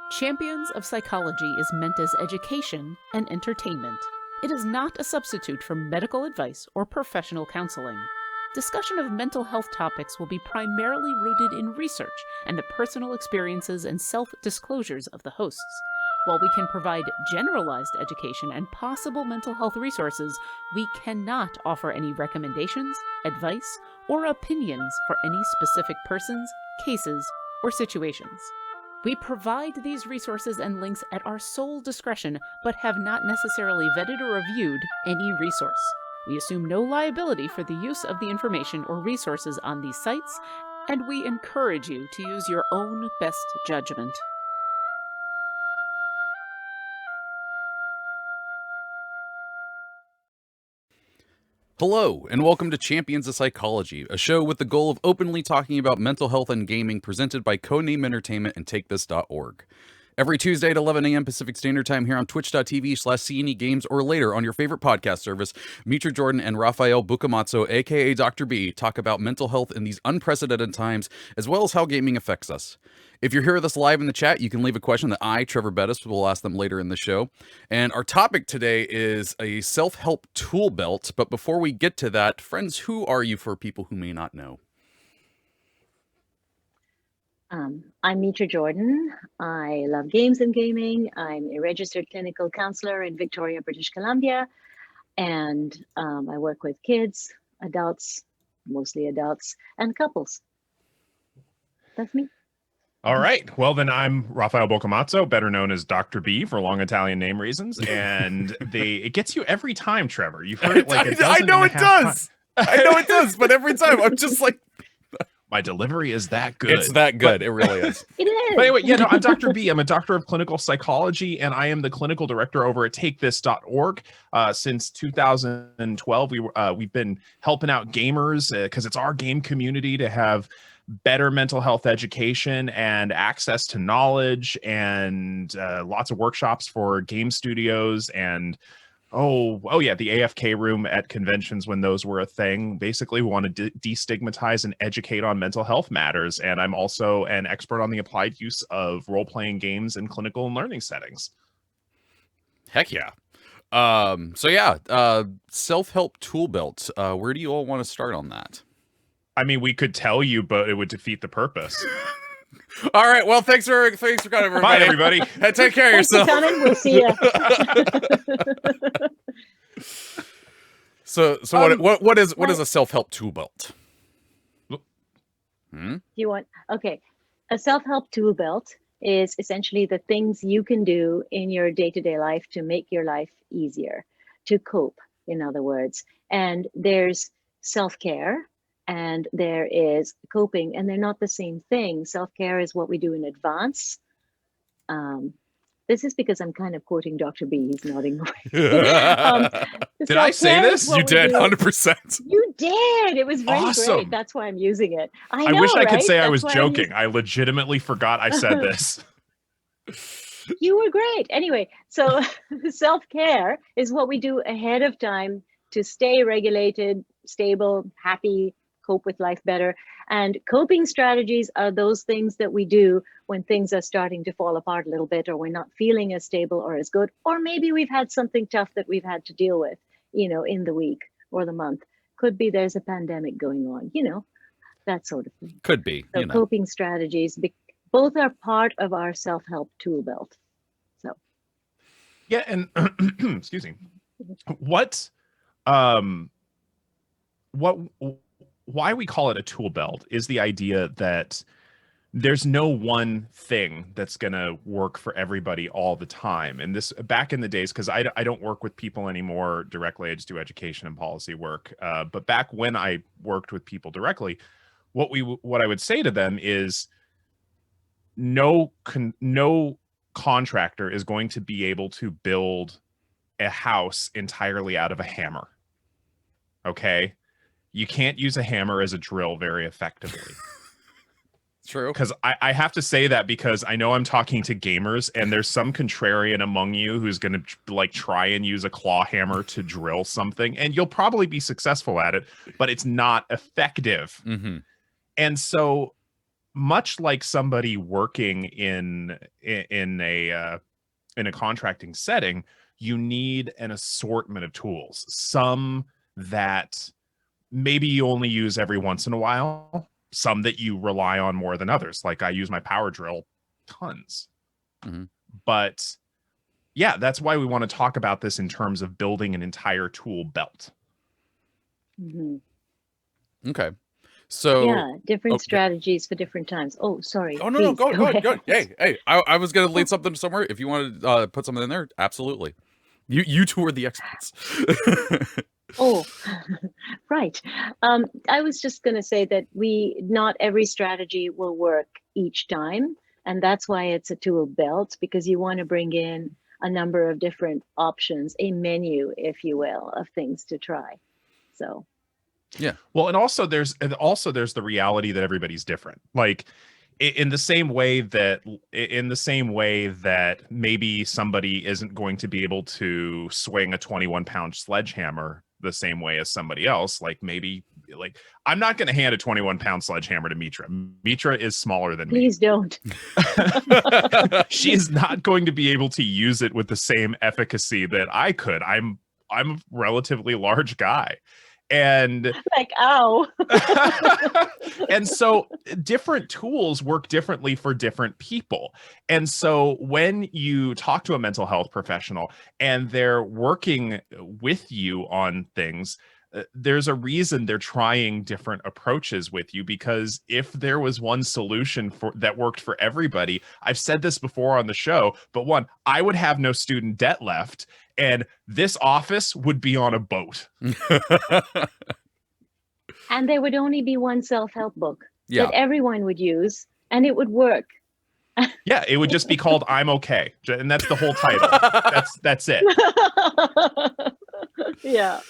Champions of Psychology is meant as education and entertainment. It is not a substitute for medical advice or professional counseling. Discussion of mental health topics will be primarily rooted in research and the personal experiences and self-disclosures of the hosts. While we can provide generalized education and possible mental health resources, we cannot offer any recommendations, advice, or opinions for any specific persons, cases, or situations. We provide these resources and links at our sole discretion, but have not necessarily vetted or reviewed any resource. We assume no liability for the use of the information or resources on these sites, and we encourage you to use your own best judgment. Hello, and welcome to Champions of Psychology, a show with the goal of openly talking about mental health and gaming presented by Codename Entertainment and TakeThis.org. Every Tuesday at 11 a.m. Pacific Standard Time here on twitch.tv/CNE Games or later on your favorite podcast service, Mitra Jordan and Raffael Boccamazzo, aka Dr. B, talk about mental health in these unprecedented times, as well as how gaming affects us. If you're here with us live in the chat, you can leave a question that I, Treavor Bettis, will ask them later in the show. And our topic today is a self-help tool belt. But before we get to that, friends, who are you for people who may not know? I'm Mitra Jordan. I love games and gaming. I'm a registered clinical counselor in Victoria, British Columbia. And I work with kids, adults, mostly adults, and couples. That's me. All right. Well, then I'm Raffael Boccamazzo, better known as Dr. B for long Italian name reasons. And it gets you every time, Trevor. You've heard it like I know it does. I know it does, but every time I'm just like, my delivery is that good. It's that good. It really is. It is. But anyway, yeah, no, I'm Dr. B. I'm a doctor of clinical psychology, and I am the clinical director over at TakeThis.org. Since 2012, we've been helping out gamers because it's our game community to have better mental health education and access to knowledge, and lots of workshops for game studios and oh yeah, the AFK room at conventions when those were a thing. Basically, we want to destigmatize and educate on mental health matters. And I'm also an expert on the applied use of role-playing games in clinical and learning settings. Heck yeah. Self-help tool belt. Where do you all want to start on that? I mean, we could tell you, but it would defeat the purpose. All right. Well, thanks for coming, everybody. Bye, everybody. And take care of yourself. Thanks for coming. We'll see you. So what is a self-help tool belt? Okay. A self-help tool belt is essentially the things you can do in your day-to-day life to make your life easier, to cope, in other words. And there's self-care, and there is coping, and they're not the same thing. Self-care is what we do in advance. This is because I'm kind of quoting Dr. B. He's nodding. Did I say this? You did, 100%. You did. It was really Awesome. great. That's why I'm using it. I wish I could right? say I That's was why joking. I legitimately forgot I said this. You were great. Anyway, so self-care is what we do ahead of time to stay regulated, stable, happy, cope with life better. And coping strategies are those things that we do when things are starting to fall apart a little bit, or we're not feeling as stable or as good, or maybe we've had something tough that we've had to deal with, in the week or the month. Could be there's a pandemic going on, that sort of thing. Could be. So coping strategies, both are part of our self-help tool belt. So. Yeah, and excuse me. Why we call it a tool belt is the idea that there's no one thing that's going to work for everybody all the time. And this back in the days, because I don't work with people anymore directly. I just do education and policy work. But back when I worked with people directly, what I would say to them is no contractor is going to be able to build a house entirely out of a hammer. Okay? You can't use a hammer as a drill very effectively. True. Because I have to say that because I know I'm talking to gamers, and there's some contrarian among you who's going to try and use a claw hammer to drill something, and you'll probably be successful at it, but it's not effective. Mm-hmm. And so much like somebody working in a contracting setting, you need an assortment of tools. Some that maybe you only use every once in a while, some that you rely on more than others. Like I use my power drill tons. Mm-hmm. But yeah, that's why we want to talk about this in terms of building an entire tool belt. Mm-hmm. Okay. So yeah, different strategies for different times. Oh, sorry. Oh no, Please, go ahead. Hey, I was gonna lead something somewhere. If you want to put something in there, absolutely. You two are the experts. Oh, right. I was just going to say that not every strategy will work each time. And that's why it's a tool belt, because you want to bring in a number of different options, a menu, if you will, of things to try. So. Yeah. Well, and also there's the reality that everybody's different. Like in the same way that maybe somebody isn't going to be able to swing a 21-pound sledgehammer the same way as somebody else. Like maybe I'm not going to hand a 21-pound sledgehammer to Mitra. Mitra is smaller than me. Please don't. She is not going to be able to use it with the same efficacy that I could. I'm a relatively large guy. And like, ow. And so different tools work differently for different people. And so when you talk to a mental health professional and they're working with you on things, there's a reason they're trying different approaches with you, because if there was one solution that worked for everybody, I've said this before on the show, but one, I would have no student debt left, and this office would be on a boat. And there would only be one self-help book that everyone would use, and it would work. Yeah, it would just be called I'm Okay. And that's the whole title. That's it. Yeah.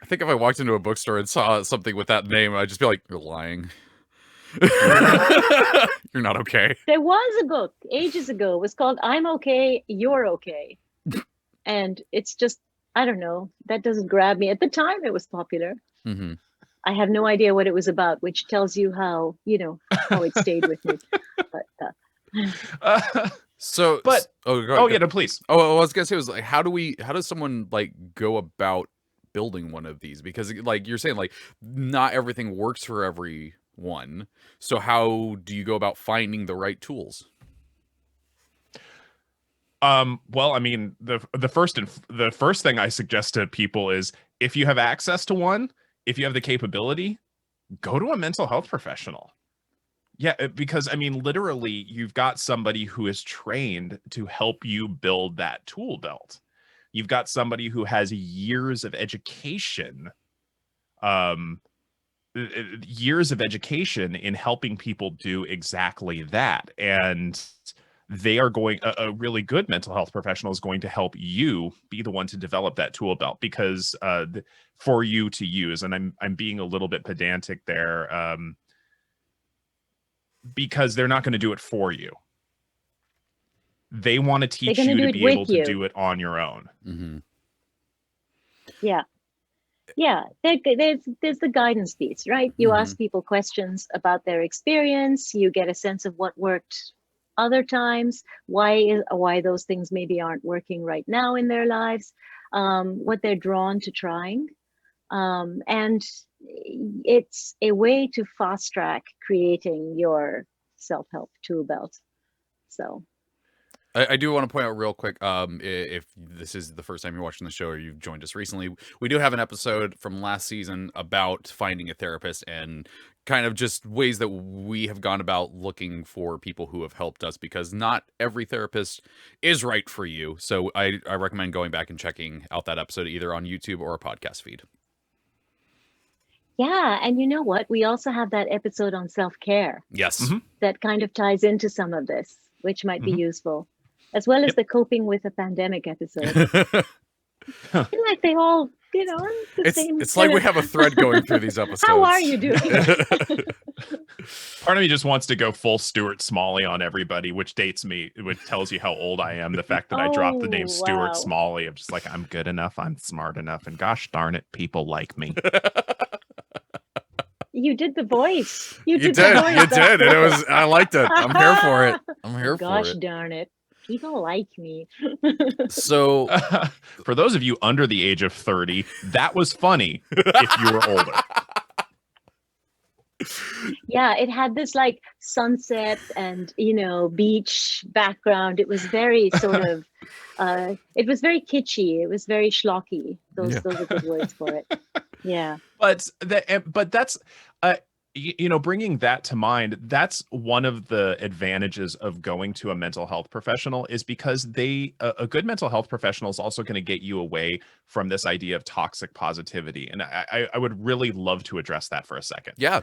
I think if I walked into a bookstore and saw something with that name, I'd just be like, you're lying. You're not okay. There was a book ages ago. It was called I'm Okay, You're Okay. And it's just, I don't know, that doesn't grab me. At the time, it was popular. Mm-hmm. I have no idea what it was about, which tells you how it stayed with me. But So, but go ahead. Yeah, no, please. Oh, I was gonna say was like, how does someone like go about building one of these? Because like you're saying, like not everything works for everyone. So how do you go about finding the right tools? Well, I mean, the first thing I suggest to people is, if you have access to one, if you have the capability, go to a mental health professional. Yeah, because I mean, literally, you've got somebody who is trained to help you build that tool belt. You've got somebody who has years of education, in helping people do exactly that. And they are going, a really good mental health professional is going to help you be the one to develop that tool belt, because for you to use, and I'm being a little bit pedantic there, because they're not going to do it for you. They want to teach you to be able to do it on your own. Mm-hmm. Yeah. There's the guidance piece, right? You ask people questions about their experience. You get a sense of what worked other times, why those things maybe aren't working right now in their lives, what they're drawn to trying. And it's a way to fast track creating your self-help tool belt. So I do want to point out real quick, if this is the first time you're watching the show or you've joined us recently, we do have an episode from last season about finding a therapist and kind of just ways that we have gone about looking for people who have helped us, because not every therapist is right for you. So I recommend going back and checking out that episode either on YouTube or a podcast feed. Yeah, and you know what? We also have that episode on self-care. Yes. That kind of ties into some of this, which might be useful, as well as the coping with a pandemic episode. Like they all, it's like we have a thread going through these episodes. How are you doing? Part of me just wants to go full Stuart Smalley on everybody, which dates me, which tells you how old I am. The fact that I dropped the name Stuart Smalley, I'm just like, I'm good enough, I'm smart enough, and gosh darn it, people like me. You did the voice. You You did the did. voice. You did. And it was, I liked it. I'm here for it. I'm here Gosh for it. darn it. People like me. So, For those of you under the age of 30, that was funny if you were older. Yeah, it had this like sunset and, you know, beach background. It was very sort of, it was very kitschy. It was very schlocky. Those are good words for it. Yeah. But that's, you know, bringing that to mind, that's one of the advantages of going to a mental health professional, is because a good mental health professional is also going to get you away from this idea of toxic positivity. And I would really love to address that for a second. yeah.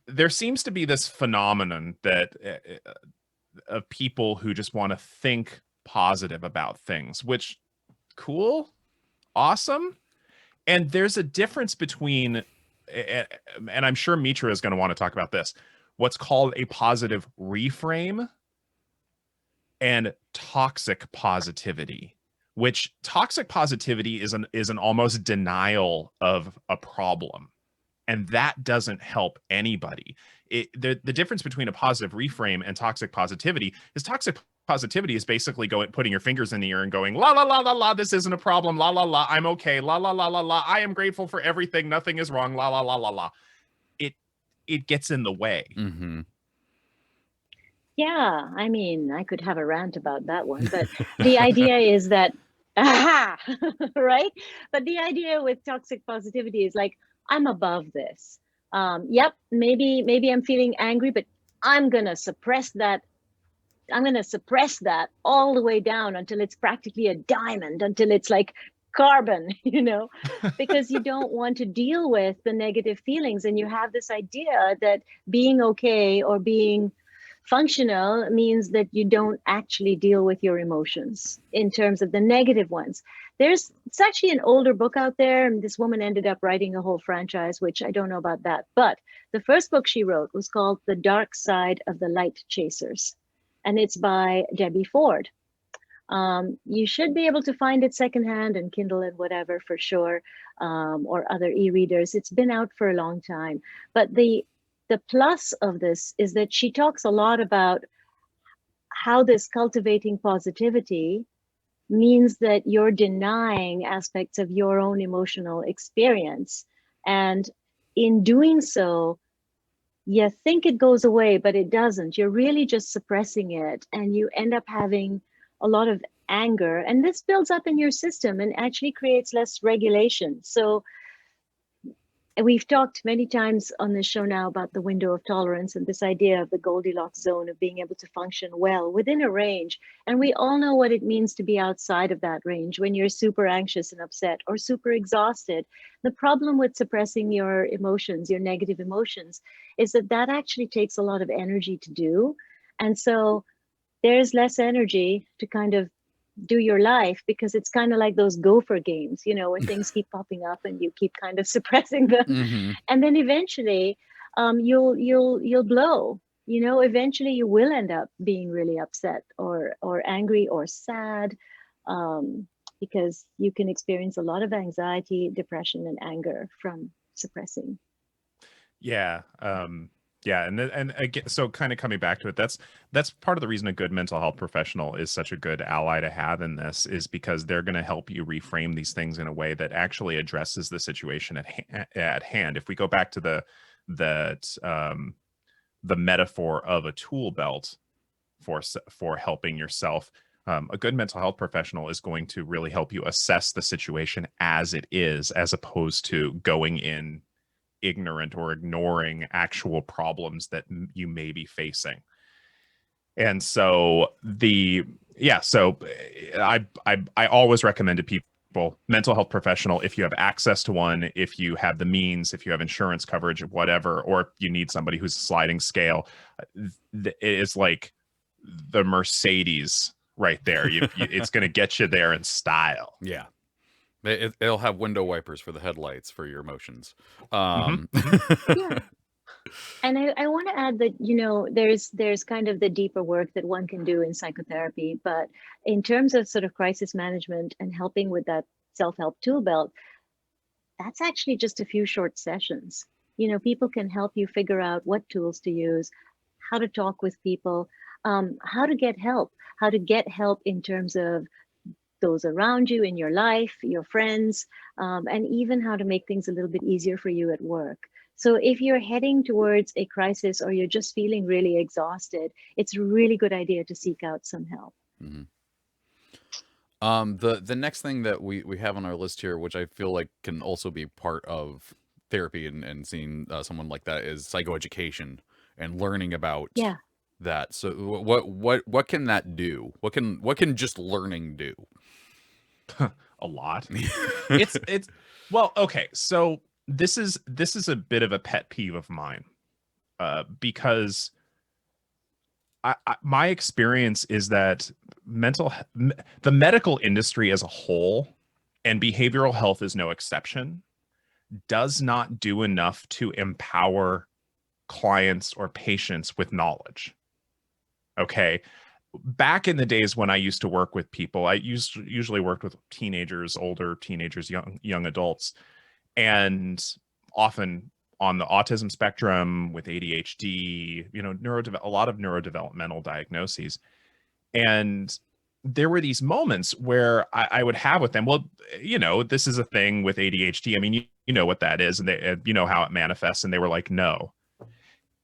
There seems to be this phenomenon that of people who just want to think positive about things, which cool, awesome. And there's a difference between, and I'm sure Mitra is going to want to talk about this, what's called a positive reframe and toxic positivity, which toxic positivity is an almost denial of a problem. And that doesn't help anybody. The difference between a positive reframe and toxic positivity is toxic positivity is basically putting your fingers in the air and going, la, la, la, la, la, this isn't a problem. La, la, la, I'm okay. La, la, la, la, la, I am grateful for everything. Nothing is wrong. La, la, la, la, la. It gets in the way. Mm-hmm. Yeah, I mean, I could have a rant about that one, but the idea is that, aha, right? But the idea with toxic positivity is like, I'm above this. Yep, maybe I'm feeling angry, but I'm gonna suppress that. I'm gonna suppress that all the way down until it's practically a diamond, until it's like carbon, you know, because you don't want to deal with the negative feelings, and you have this idea that being okay or being functional means that you don't actually deal with your emotions in terms of the negative ones. It's actually an older book out there, and this woman ended up writing a whole franchise, which I don't know about that. But the first book she wrote was called The Dark Side of the Light Chasers, and it's by Debbie Ford. You should be able to find it secondhand and Kindle and whatever for sure, or other e-readers. It's been out for a long time. But the plus of this is that she talks a lot about how this cultivating positivity means that you're denying aspects of your own emotional experience. And in doing so, you think it goes away, but it doesn't. You're really just suppressing it, and you end up having a lot of anger. And this builds up in your system and actually creates less regulation. So we've talked many times on this show now about the window of tolerance and this idea of the Goldilocks zone of being able to function well within a range. And we all know what it means to be outside of that range when you're super anxious and upset or super exhausted. The problem with suppressing your emotions, your negative emotions, is that that actually takes a lot of energy to do. And so there's less energy to kind of do your life, because it's kind of like those gopher games, you know, where things keep popping up and you keep kind of suppressing them. Mm-hmm. And then eventually you'll blow, you know, eventually you will end up being really upset or angry or sad, because you can experience a lot of anxiety, depression, and anger from suppressing. Yeah. Yeah, and again, so kind of coming back to it, that's part of the reason a good mental health professional is such a good ally to have in this, is because they're going to help you reframe these things in a way that actually addresses the situation at hand. If we go back to the metaphor of a tool belt for helping yourself, a good mental health professional is going to really help you assess the situation as it is, as opposed to going in ignorant or ignoring actual problems that you may be facing. And so I always recommend to people, mental health professional, if you have access to one, if you have the means, if you have insurance coverage, whatever, or you need somebody who's a sliding scale, it is like the Mercedes right there. It's going to get you there in style. Yeah. It'll have window wipers for the headlights for your emotions. Yeah. And I want to add that, you know, there's kind of the deeper work that one can do in psychotherapy, but in terms of sort of crisis management and helping with that self-help tool belt, that's actually just a few short sessions. People can help you figure out what tools to use, how to talk with people, how to get help, in terms of those around you in your life, your friends, and even how to make things a little bit easier for you at work. So if you're heading towards a crisis or you're just feeling really exhausted, it's a really good idea to seek out some help. Mm-hmm. The next thing that we have on our list here, which I feel like can also be part of therapy and seeing someone like that, is psychoeducation and learning about that. So what can that do? What can just learning do? A lot. It's well, okay. So this is a bit of a pet peeve of mine, because my experience is that the medical industry as a whole, and behavioral health is no exception, does not do enough to empower clients or patients with knowledge. Okay. Back in the days when I used to work with people, I usually worked with teenagers, older teenagers, young adults, and often on the autism spectrum with ADHD, a lot of neurodevelopmental diagnoses. And there were these moments where I would have with them, well, this is a thing with ADHD. I mean, you know what that is, and you know how it manifests. And they were like, no.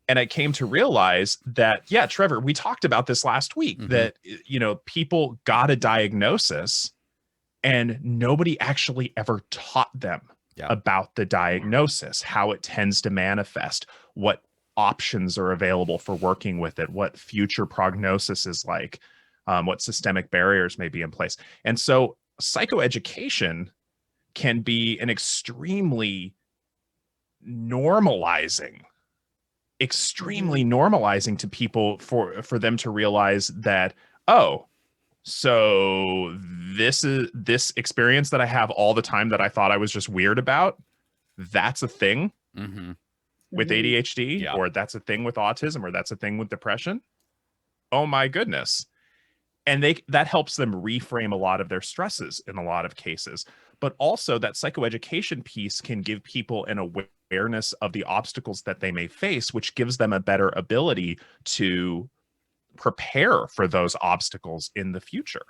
And I came to realize that, yeah, Treavor, we talked about this last week, that, people got a diagnosis and nobody actually ever taught them about the diagnosis, how it tends to manifest, what options are available for working with it, what future prognosis is like, what systemic barriers may be in place. And so psychoeducation can be an extremely normalizing to people for them to realize that, oh, so this experience that I have all the time that I thought I was just weird about, that's a thing with ADHD, or that's a thing with autism, or that's a thing with depression. Oh my goodness. And that helps them reframe a lot of their stresses in a lot of cases. But also that psychoeducation piece can give people an awareness of the obstacles that they may face, which gives them a better ability to prepare for those obstacles in the future.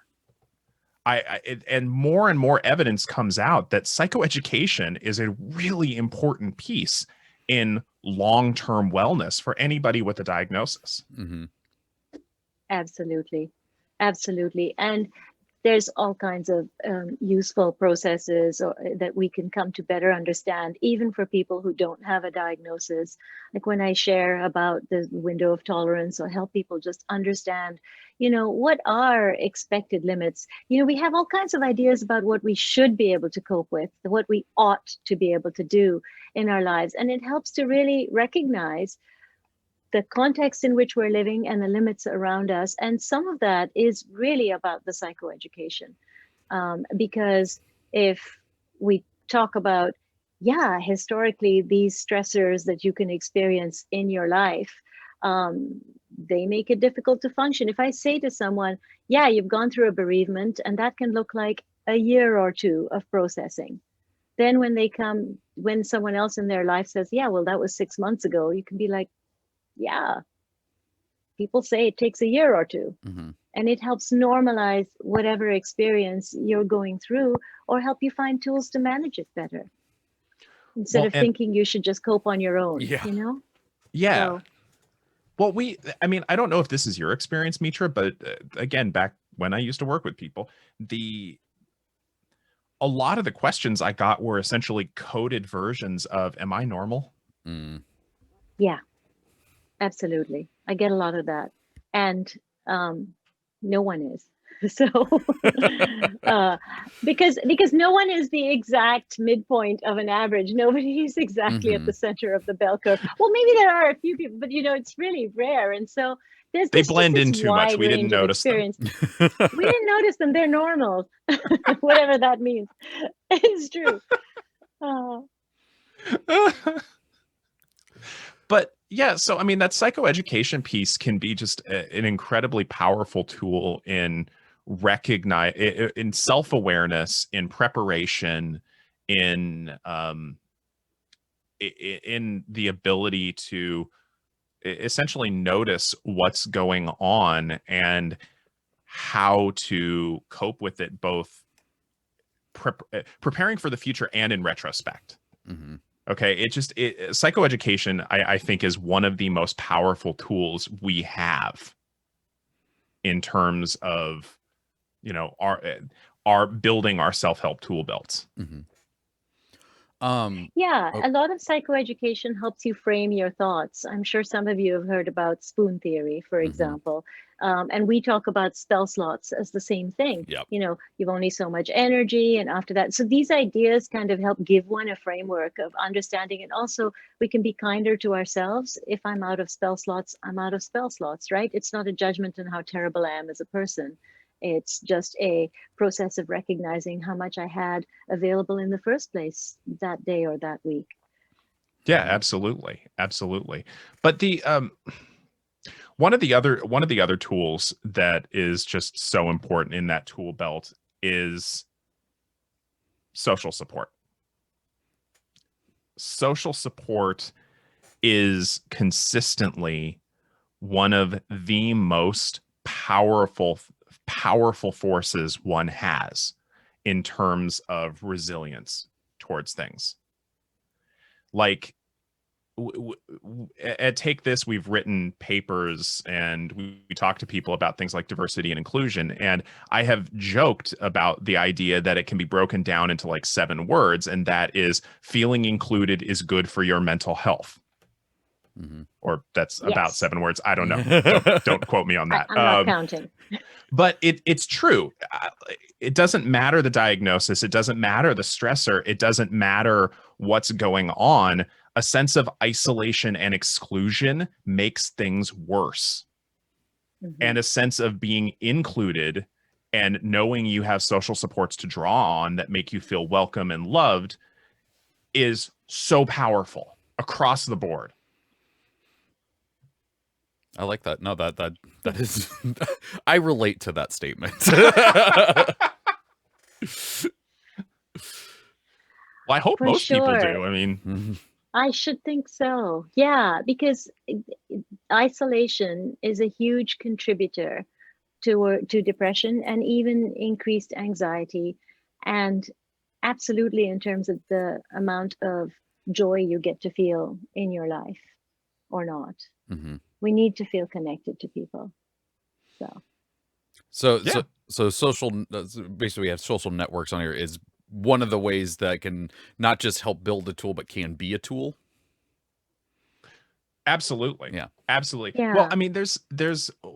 And more evidence comes out that psychoeducation is a really important piece in long-term wellness for anybody with a diagnosis. Absolutely. And there's all kinds of useful processes that we can come to better understand, even for people who don't have a diagnosis. Like when I share about the window of tolerance or help people just understand, what are expected limits. We have all kinds of ideas about what we should be able to cope with, what we ought to be able to do in our lives. And it helps to really recognize the context in which we're living and the limits around us. And some of that is really about the psychoeducation. Because if we talk about, historically, these stressors that you can experience in your life, they make it difficult to function. If I say to someone, you've gone through a bereavement, and that can look like a year or two of processing. Then when someone else in their life says, well, that was 6 months ago, you can be like, people say it takes a year or two. And it helps normalize whatever experience you're going through, or help you find tools to manage it better instead of thinking you should just cope on your own. So, well, I don't know if this is your experience, Mitra, but again, back when I used to work with people, a lot of the questions I got were essentially coded versions of, am I normal? Yeah. Absolutely. I get a lot of that. And no one is. So because no one is the exact midpoint of an average. Nobody is exactly at the center of the bell curve. Well, maybe there are a few people, but it's really rare. And so they blend in too much. We didn't notice them. We didn't notice them. They're normal. Whatever that means. It's true. But so I mean, that psychoeducation piece can be just an incredibly powerful tool in self-awareness, in preparation, in the ability to essentially notice what's going on and how to cope with it, both preparing for the future and in retrospect. Mm-hmm. Okay, psychoeducation, I think, is one of the most powerful tools we have in terms of, you know, our building our self-help tool belts. Mm-hmm. Yeah, a lot of psychoeducation helps you frame your thoughts. I'm sure some of you have heard about spoon theory, for example. And we talk about spell slots as the same thing. Yep. You know, you've only so much energy, and after that. So these ideas kind of help give one a framework of understanding. And also, we can be kinder to ourselves. If I'm out of spell slots, I'm out of spell slots, right? It's not a judgment on how terrible I am as a person. It's just a process of recognizing how much I had available in the first place that day or that week. Yeah, absolutely. Absolutely. But the one of the other tools that is just so important in that tool belt is social support. Social support is consistently one of the most powerful forces one has in terms of resilience towards things. Like at Take This, we've written papers and we talk to people about things like diversity and inclusion. And I have joked about the idea that it can be broken down into like 7 words, and that is feeling included is good for your mental health. Mm-hmm. Or that's about 7 words. I don't know. Don't quote me on that. I'm not counting. But it's true. It doesn't matter the diagnosis. It doesn't matter the stressor. It doesn't matter what's going on. A sense of isolation and exclusion makes things worse. Mm-hmm. And a sense of being included and knowing you have social supports to draw on that make you feel welcome and loved is so powerful across the board. I like that. No, that is I relate to that statement. Well, I hope most people do. I mean, I should think so. Yeah, because isolation is a huge contributor to depression and even increased anxiety, and absolutely in terms of the amount of joy you get to feel in your life or not. Mm-hmm. We need to feel connected to people. So social, basically we have social networks on here is one of the ways that can not just help build a tool, but can be a tool. Absolutely. Yeah. Absolutely. Yeah. Well, I mean, there's you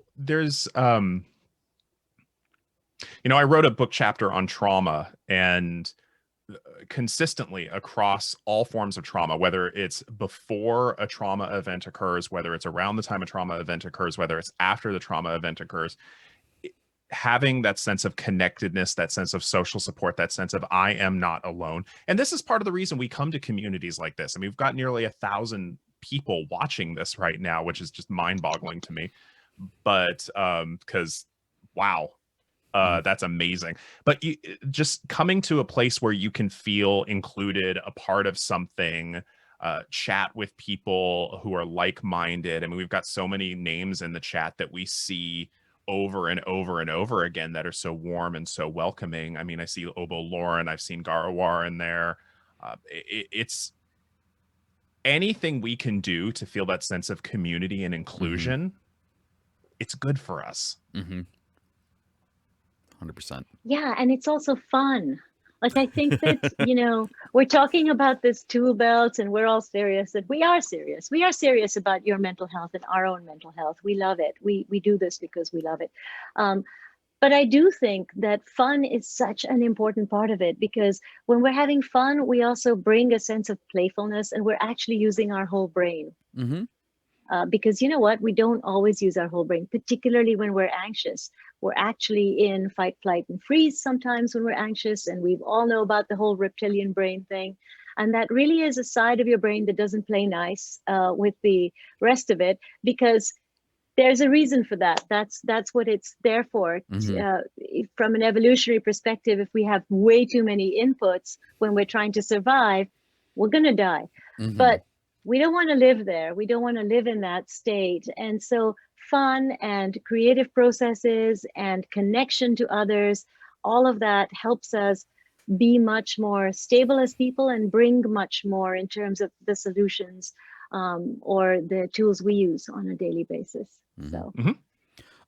know, I wrote a book chapter on trauma, and consistently across all forms of trauma, whether it's before a trauma event occurs, whether it's around the time a trauma event occurs, whether it's after the trauma event occurs, having that sense of connectedness, that sense of social support, that sense of I am not alone. And this is part of the reason we come to communities like this. I mean, we've got nearly 1,000 people watching this right now, which is just mind-boggling to me. But because wow. That's amazing. But just coming to a place where you can feel included, a part of something, chat with people who are like-minded. I mean, we've got so many names in the chat that we see over and over and over again that are so warm and so welcoming. I mean, I see Obo Lauren, I've seen Garawar in there. It's anything we can do to feel that sense of community and inclusion. Mm-hmm. It's good for us. Mm-hmm. 100%. Yeah, and it's also fun. Like, I think that, you know, we're talking about this tool belt and we're all serious, that we are serious. We are serious about your mental health and our own mental health. We love it. We do this because we love it. But I do think that fun is such an important part of it, because when we're having fun, we also bring a sense of playfulness, and we're actually using our whole brain. Mm-hmm. Because you know what? We don't always use our whole brain, particularly when we're anxious. We're actually in fight, flight, and freeze sometimes when we're anxious. And we all know about the whole reptilian brain thing. And that really is a side of your brain that doesn't play nice with the rest of it, because there's a reason for that. That's what it's there for. From an evolutionary perspective, if we have way too many inputs when we're trying to survive, we're going to die. But we don't want to live there. We don't want to live in that state. And so fun and creative processes and connection to others, all of that helps us be much more stable as people and bring much more in terms of the solutions or the tools we use on a daily basis. So, No,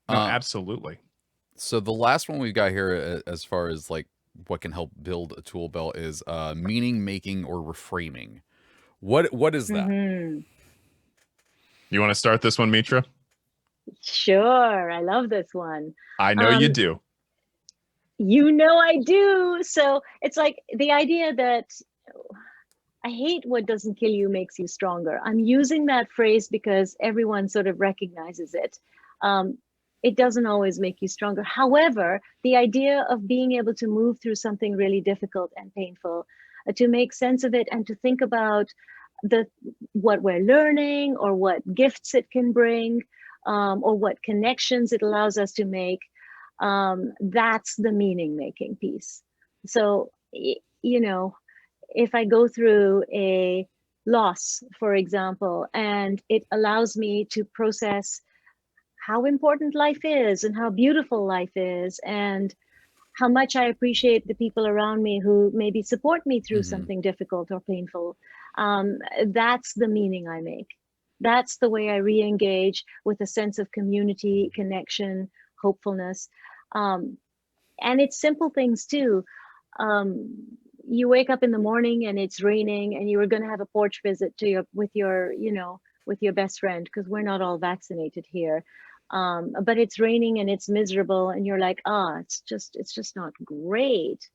absolutely. So the last one we've got here, as far as like what can help build a tool belt, is meaning making or reframing. What is that? You want to start this one, Mitra? Sure, I love this one. I know you do. You know I do. So it's like the idea that I hate what doesn't kill you makes you stronger. I'm using that phrase because everyone sort of recognizes it. It doesn't always make you stronger. However, the idea of being able to move through something really difficult and painful, to make sense of it and to think about what we're learning or what gifts it can bring, or what connections it allows us to make, that's the meaning making piece. So, you know, if I go through a loss, for example, and it allows me to process how important life is and how beautiful life is and how much I appreciate the people around me who maybe support me through something difficult or painful, that's the meaning I make. That's the way I re-engage with a sense of community, connection, hopefulness. And it's simple things too. You wake up in the morning and it's raining and you were going to have a porch visit with your best friend, because we're not all vaccinated here. But it's raining and it's miserable and you're like, it's just not great.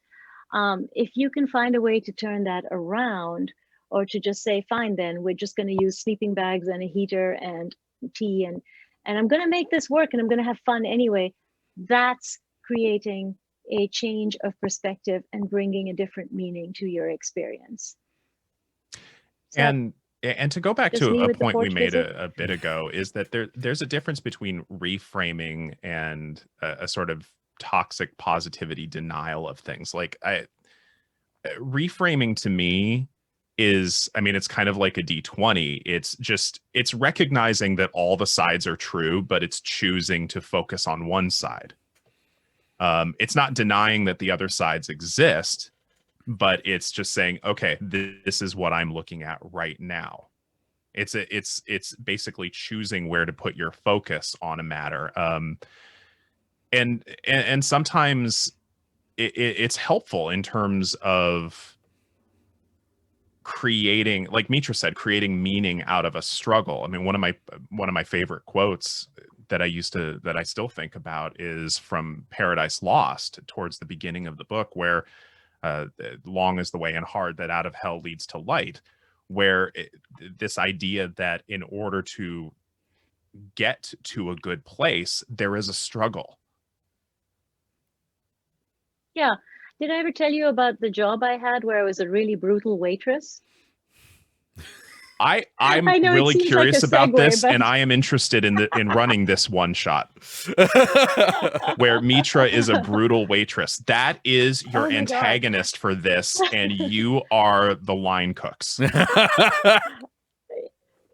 If you can find a way to turn that around, or to just say, fine, then we're just going to use sleeping bags and a heater and tea and I'm going to make this work and I'm going to have fun anyway. That's creating a change of perspective and bringing a different meaning to your experience. So, and to go back to a point we made a bit ago, is that there's a difference between reframing and a sort of toxic positivity denial of things. Like reframing to me is, I mean, it's kind of like a D20. It's recognizing that all the sides are true, but it's choosing to focus on one side. It's not denying that the other sides exist, but it's just saying, okay, this is what I'm looking at right now. It's basically choosing where to put your focus on a matter. And sometimes it's helpful in terms of creating, like Mitra said, creating meaning out of a struggle. I mean, one of my favorite quotes that I still think about is from Paradise Lost, towards the beginning of the book, where long is the way and hard that out of hell leads to light, where this idea that in order to get to a good place, there is a struggle. Yeah. Did I ever tell you about the job I had where I was a really brutal waitress? I'm really curious about this, and I am interested in running this one shot where Mitra is a brutal waitress. That is your antagonist for this, and you are the line cooks.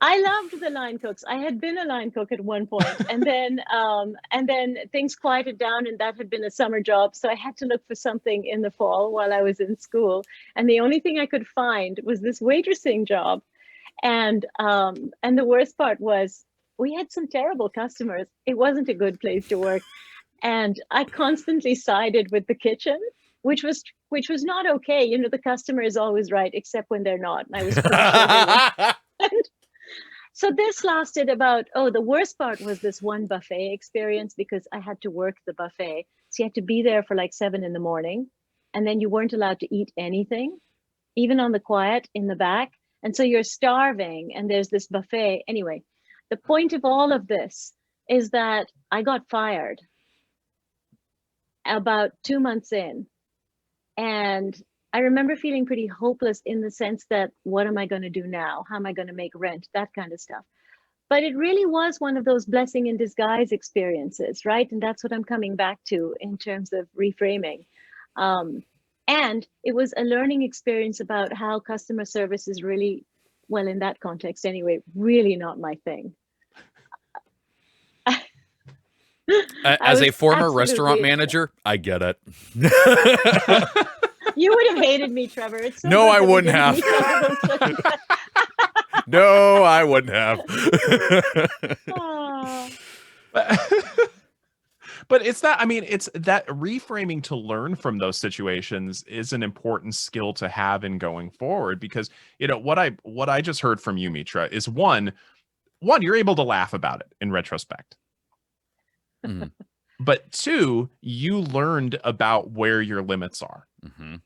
I loved the line cooks. I had been a line cook at one point, and then things quieted down, and that had been a summer job. So I had to look for something in the fall while I was in school, and the only thing I could find was this waitressing job. And the worst part was we had some terrible customers. It wasn't a good place to work, and I constantly sided with the kitchen, which was not okay. You know, the customer is always right, except when they're not. And I was pretty sure so this lasted about, the worst part was this one buffet experience, because I had to work the buffet. So you had to be there for like 7 a.m, and then you weren't allowed to eat anything, even on the quiet in the back. And so you're starving and there's this buffet. Anyway, the point of all of this is that I got fired about 2 months in. And I remember feeling pretty hopeless in the sense that, what am I going to do now? How am I going to make rent? That kind of stuff. But it really was one of those blessing in disguise experiences, right? And that's what I'm coming back to in terms of reframing. And it was a learning experience about how customer service is really, well, in that context anyway, really not my thing. As a former restaurant manager, I get it. You would have hated me, Trevor. It's so no, good I that we wouldn't didn't have. meet over those circumstances. No, I wouldn't have. Ah. But it's that, I mean, it's that reframing to learn from those situations is an important skill to have in going forward, because, you know, what I just heard from you, Mitra, is one, you're able to laugh about it in retrospect. Mhm. But two, you learned about where your limits are. Mhm.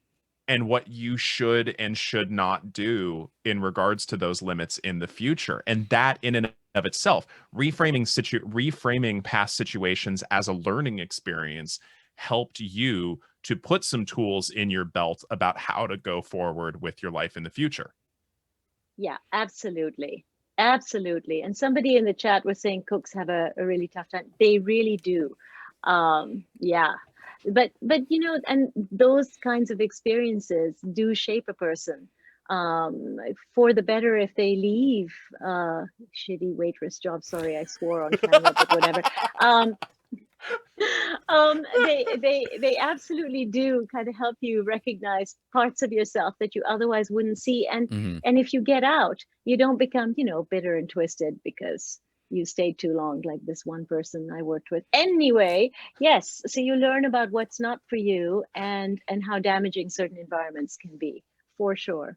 And what you should and should not do in regards to those limits in the future. And that in and of itself, reframing past situations as a learning experience helped you to put some tools in your belt about how to go forward with your life in the future. Yeah, absolutely. Absolutely. And somebody in the chat was saying cooks have a really tough time. They really do. Yeah. But you know, and those kinds of experiences do shape a person for the better if they leave shitty waitress job. Sorry, I swore on camera, but whatever. They absolutely do kind of help you recognize parts of yourself that you otherwise wouldn't see, and Mhm. and if you get out, you don't become, you know, bitter and twisted because you stayed too long, like this one person I worked with. Anyway, yes, so you learn about what's not for you and how damaging certain environments can be, for sure.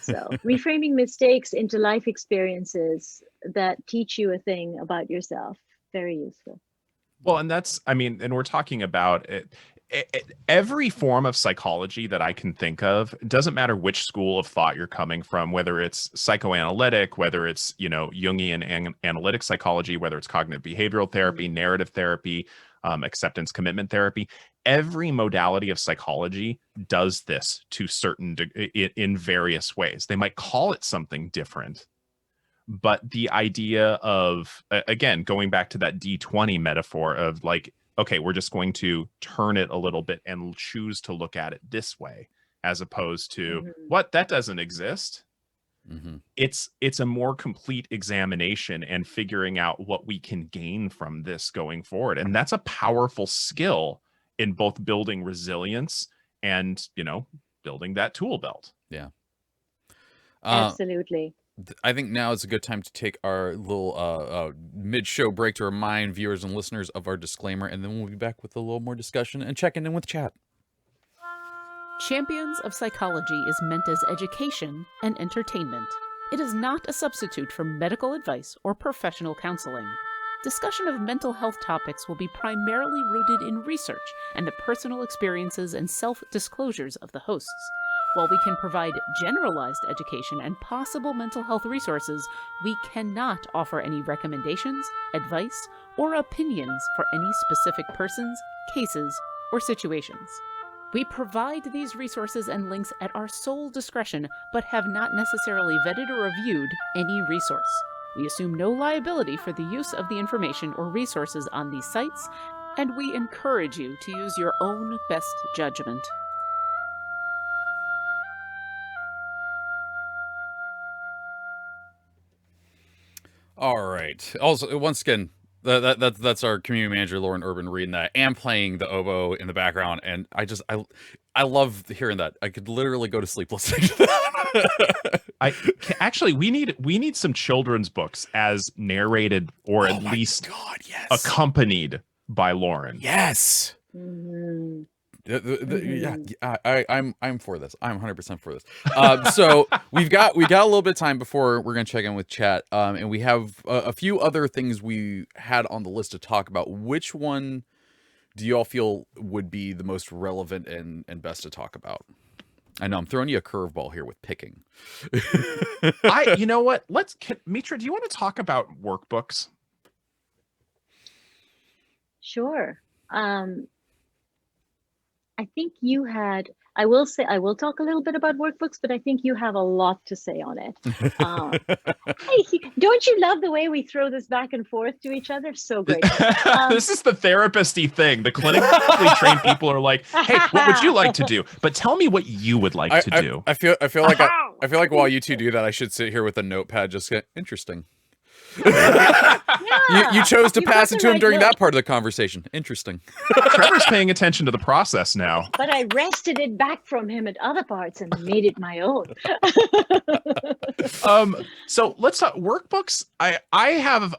So reframing mistakes into life experiences that teach you a thing about yourself, very useful. Well, and that's, I mean, and we're talking about it. Every form of psychology that I can think of, it doesn't matter which school of thought you're coming from, whether it's psychoanalytic, whether it's, you know, Jungian analytic psychology, whether it's cognitive behavioral therapy, narrative therapy, acceptance commitment therapy. Every modality of psychology does this to certain in various ways. They might call it something different, but the idea of, again, going back to that D20 metaphor of like, okay, we're just going to turn it a little bit and choose to look at it this way, as opposed to what, that doesn't exist. Mhm. It's a more complete examination and figuring out what we can gain from this going forward. And that's a powerful skill in both building resilience and, you know, building that tool belt. Yeah. Absolutely. I think now is a good time to take our little mid-show break to remind viewers and listeners of our disclaimer, and then we'll be back with a little more discussion and checking in with chat. Champions of Psychology is meant as education and entertainment. It is not a substitute for medical advice or professional counseling. Discussion of mental health topics will be primarily rooted in research and the personal experiences and self-disclosures of the hosts. While we can provide generalized education and possible mental health resources, we cannot offer any recommendations, advice, or opinions for any specific persons, cases, or situations. We provide these resources and links at our sole discretion, but have not necessarily vetted or reviewed any resource. We assume no liability for the use of the information or resources on these sites, and we encourage you to use your own best judgment. All right. Also, once again, that's our community manager Lauren Urban reading that and playing the oboe in the background, and I love hearing that. I could literally go to sleep listening to that. Actually, we need some children's books as narrated or at least yes. accompanied by Lauren. Yes. Mm-hmm. Yeah, I'm for this. I'm 100% for this. So we got a little bit of time before we're gonna check in with chat, and we have a few other things we had on the list to talk about. Which one do you all feel would be the most relevant and best to talk about? I know I'm throwing you a curveball here with picking. You know what? Mitra, do you want to talk about workbooks? Sure. I think you had, I will say, I will talk a little bit about workbooks, but I think you have a lot to say on it. Hey, don't you love the way we throw this back and forth to each other? So great. This is the therapist-y thing. The clinically trained people are like, hey, what would you like to do? But tell me what you would like to do. I feel like while you two do that, I should sit here with a notepad. Just get interesting. You chose to pass it to him during that part of the conversation. Interesting. Trevor's paying attention to the process now. But I wrested it back from him at other parts and made it my own. So let's talk workbooks. I love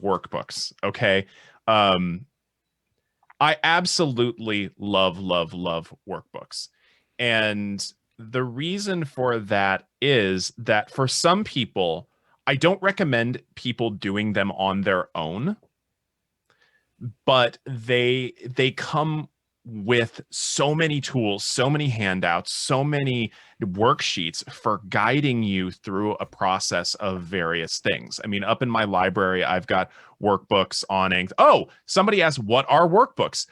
workbooks. Okay. I absolutely love workbooks. And the reason for that is that for some people, I don't recommend people doing them on their own, but they come with so many tools, so many handouts, so many worksheets for guiding you through a process of various things. I mean, up in my library, I've got workbooks on somebody asked, what are workbooks?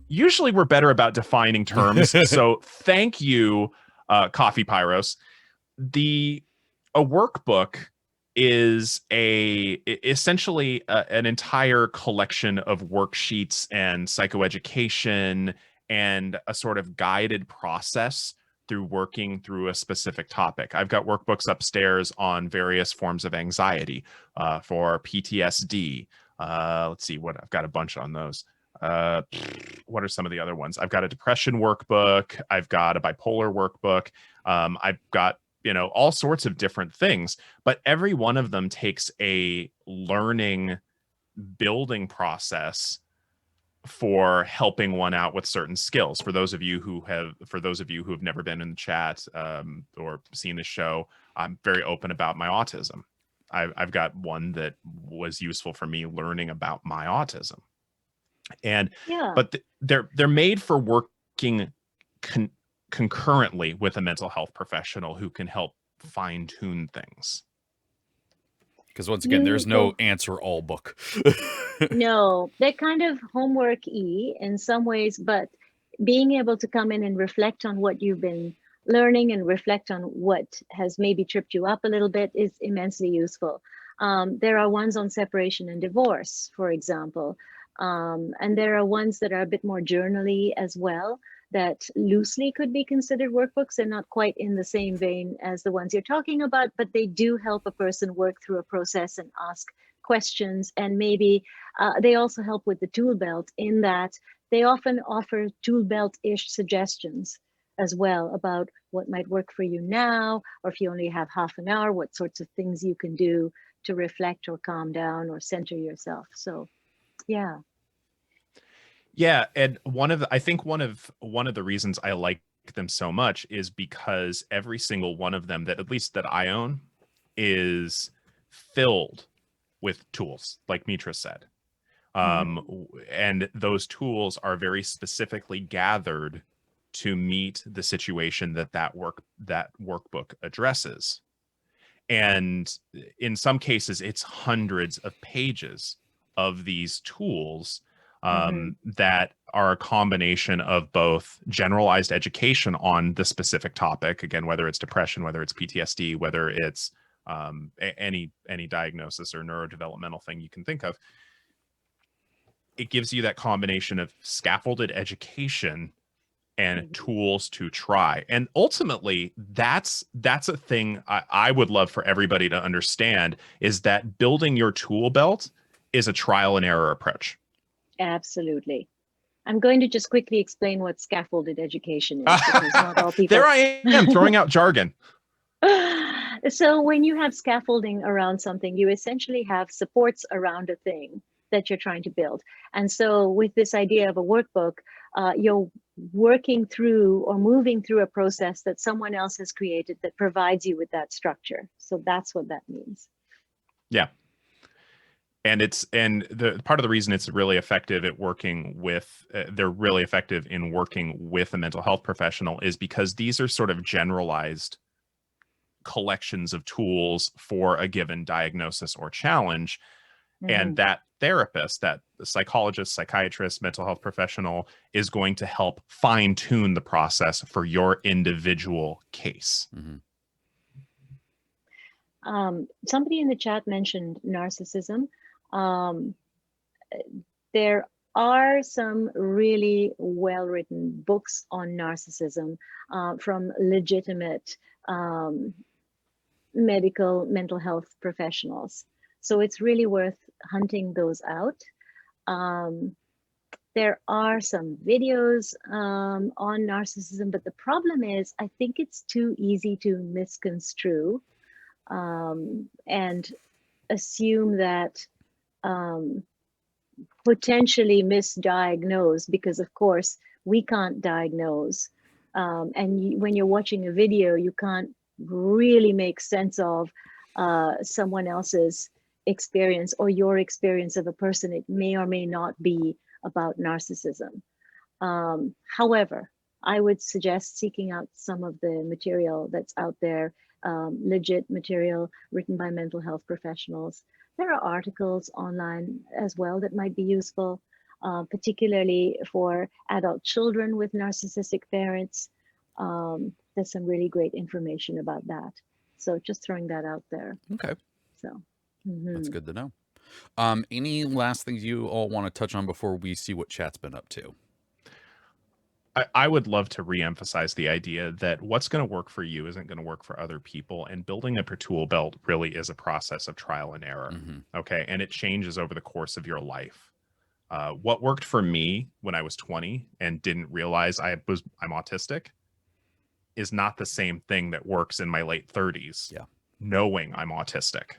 Usually we're better about defining terms. So thank you, Coffee Pyros. A workbook is essentially an entire collection of worksheets and psychoeducation and a sort of guided process through working through a specific topic. I've got workbooks upstairs on various forms of anxiety, for PTSD. Let's see what I've got a bunch on those. What are some of the other ones? I've got a depression workbook. I've got a bipolar workbook. I've got all sorts of different things, but every one of them takes a learning building process for helping one out with certain skills. For those of you who have never been in the chat or seen the show, I'm very open about my autism. I've got one that was useful for me learning about my autism. And but they're made for working concurrently with a mental health professional who can help fine-tune things. Because once again, there's no answer all book. No, they're kind of homework-y in some ways, but being able to come in and reflect on what you've been learning and reflect on what has maybe tripped you up a little bit is immensely useful. There are ones on separation and divorce, for example. And there are ones that are a bit more journally as well, that loosely could be considered workbooks. They're not quite in the same vein as the ones you're talking about, but they do help a person work through a process and ask questions. And maybe they also help with the Toolbelt in that they often offer Toolbelt-ish suggestions as well about what might work for you now, or if you only have half an hour, what sorts of things you can do to reflect or calm down or center yourself. So, yeah. Yeah, and I think one of the reasons I like them so much is because every single one of them, that at least that I own, is filled with tools, like Mitra said. And those tools are very specifically gathered to meet the situation that workbook addresses. And in some cases, it's hundreds of pages of these tools that are a combination of both generalized education on the specific topic, again, whether it's depression, whether it's PTSD, whether it's any diagnosis or neurodevelopmental thing you can think of. It gives you that combination of scaffolded education and tools to try. And ultimately, that's a thing I would love for everybody to understand, is that building your tool belt is a trial and error approach. Absolutely. I'm going to just quickly explain what scaffolded education is, because not all people... There I am, throwing out jargon. So when you have scaffolding around something, you essentially have supports around a thing that you're trying to build. And so with this idea of a workbook, you're working through or moving through a process that someone else has created that provides you with that structure. So that's what that means. Yeah. And the part of the reason it's really effective at working with, they're really effective in working with a mental health professional, is because these are sort of generalized collections of tools for a given diagnosis or challenge. And that therapist, that psychologist, psychiatrist, mental health professional is going to help fine tune the process for your individual case. Somebody in the chat mentioned narcissism. There are some really well-written books on narcissism from legitimate mental health professionals. So it's really worth hunting those out. There are some videos on narcissism, but the problem is I think it's too easy to misconstrue and assume that potentially misdiagnose, because of course we can't diagnose. And when you're watching a video, you can't really make sense of someone else's experience or your experience of a person. It may or may not be about narcissism. However, I would suggest seeking out some of the material that's out there, legit material written by mental health professionals. There are articles online as well that might be useful, particularly for adult children with narcissistic parents. There's some really great information about that. So just throwing that out there. Okay. So that's good to know. Any last things you all want to touch on before we see what chat's been up to? I would love to reemphasize the idea that what's going to work for you isn't going to work for other people. And building a tool belt really is a process of trial and error. Okay. And it changes over the course of your life. What worked for me when I was 20 and didn't realize I'm autistic is not the same thing that works in my late 30s. Yeah. Knowing I'm autistic.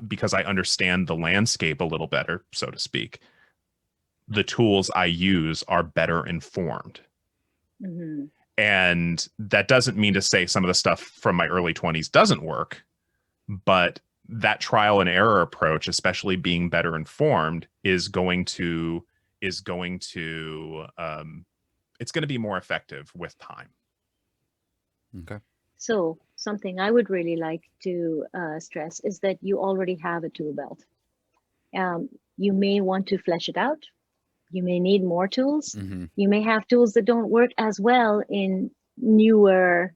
Because I understand the landscape a little better, so to speak. The tools I use are better informed. And that doesn't mean to say some of the stuff from my early 20s doesn't work, but that trial and error approach, especially being better informed, it's going to be more effective with time. Okay. So something I would really like to stress is that you already have a tool belt. You may want to flesh it out. You may need more tools. You may have tools that don't work as well in newer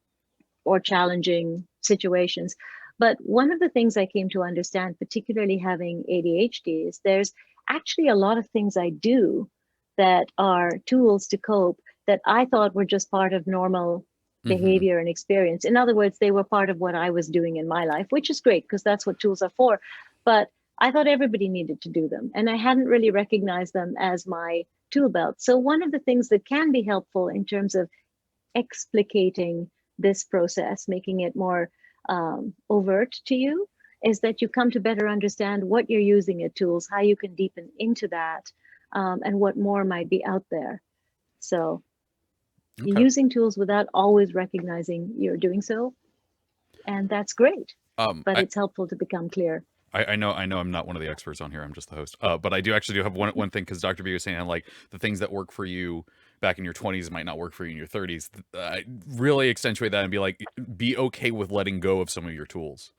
or challenging situations. But one of the things I came to understand, particularly having ADHD, is there's actually a lot of things I do that are tools to cope that I thought were just part of normal behavior and experience. In other words, they were part of what I was doing in my life, which is great because that's what tools are for. But I thought everybody needed to do them, and I hadn't really recognized them as my tool belt. So one of the things that can be helpful in terms of explicating this process, making it more overt to you, is that you come to better understand what you're using at tools, how you can deepen into that, and what more might be out there. So you're using tools without always recognizing you're doing so, and that's great. But it's helpful to become clear. I know I'm not one of the experts on here. I'm just the host. But I do have one thing, because Dr. B was saying, like, the things that work for you back in your 20s might not work for you in your 30s. Really accentuate that and be like, be okay with letting go of some of your tools.